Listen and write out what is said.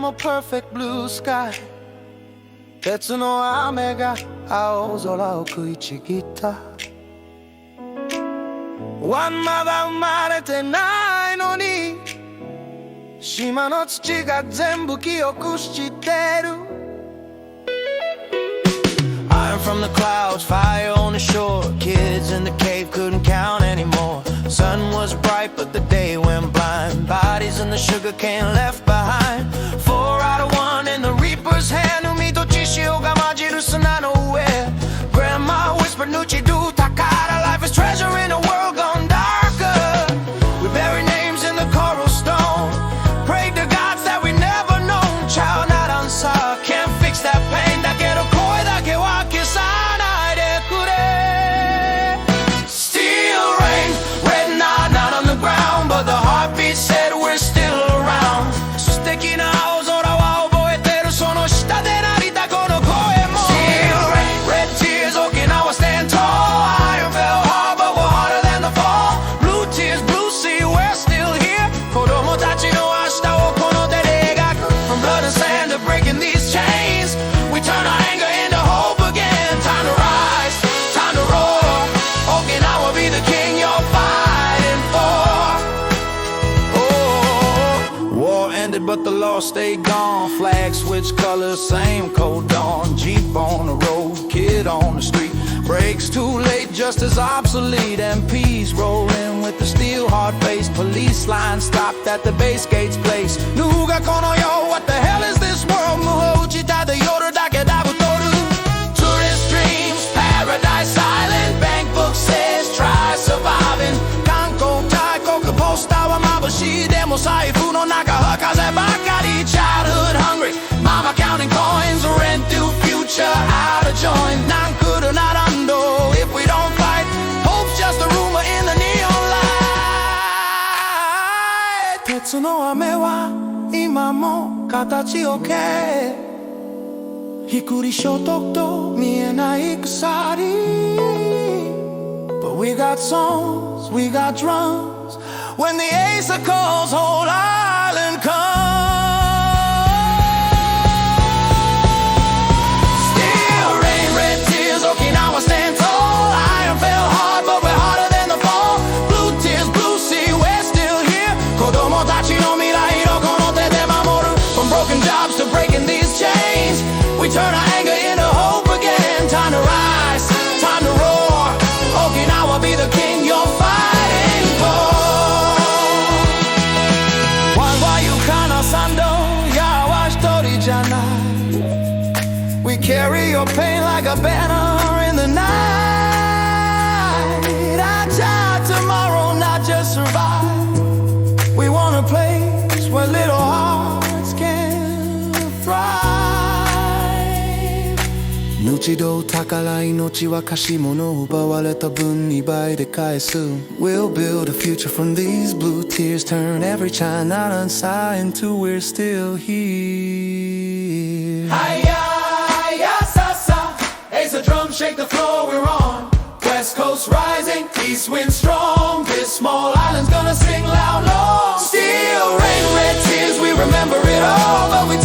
も perfect blue sky 鉄の雨が青空を食いちぎったまだ生まれてないのに島の土が全部記憶してる I'm from the clouds, fire on the shore Kids in the cave couldn't count anymore Sun was bright but the day went blind Bodies in the sugarcane left behind 4 out of 1 in the reaper's hand 海と血潮が混じる砂の上 Grandma whispered nuchi do takara Life is treasure in a world gone darker We bury names in the coral stone Pray to gods that we never known Chao nāda can't fix that pain だけど声だけは消さないでくれ Still rain, red knot on the ground But the heartbeat said we're still around 素敵な青空は覚えてるその下で鳴りたこの声も Still rain, red tears, Okinawa stand tall Iron fell hard but we're harder than the fall Blue tears, blue sea, we're still here 子供たちの明日をこの手で描く From blood and sand to breaking these chains We turn our anger into hope again Time to rise, time to roar Okinawa be the king you're fighting for oh, War ended but the law stayed gone Flag switched colors, same cold dawn Jeep on the road, kid on the street Brakes too late, just as obsolete MPs rolling with the steel hard face Police line stopped at the base gate's place 누가 거너요, what the hell is this world 무호지다 the yoderだけだぶとる Tourist dreams, paradise island Bankbook says try surviving 観光大国ポスターは眩しいでも財布の中は風ばかり Childhood hungry, mama counting coins Rent due future out of joint なんくるならんど if we don't fight Hope's just a rumor in the neon light 鉄の雨は今も形を消えひくり衝突と見えない鎖 But we got songs, we got drums When the ace calls whole island comes Still rain, red tears, Okinawa stand tall Iron fell hard but we're harder than the fall Blue tears, blue sea, we're still here 子供たちの未来をこの手で守る From broken jobs to breaking these chains We turn our anger into hope again Time to rise, time to roar Okinawa be the king you're fighting for ワンワユカな参道やは一人じゃない We carry your pain like a banner in the night I try tomorrow not just survive We want a place where little hearts can thrive ぬちどぅー宝命は貸し物奪われた分2倍で返す We'll build a future from these blue tears Turn every china answer into we're still here Hiya, hiya, sa-sa Ace of drums shake the floor we're on West coast rising, east wind strong This small island's gonna sing loud long Still rain, red tears, we remember it all But we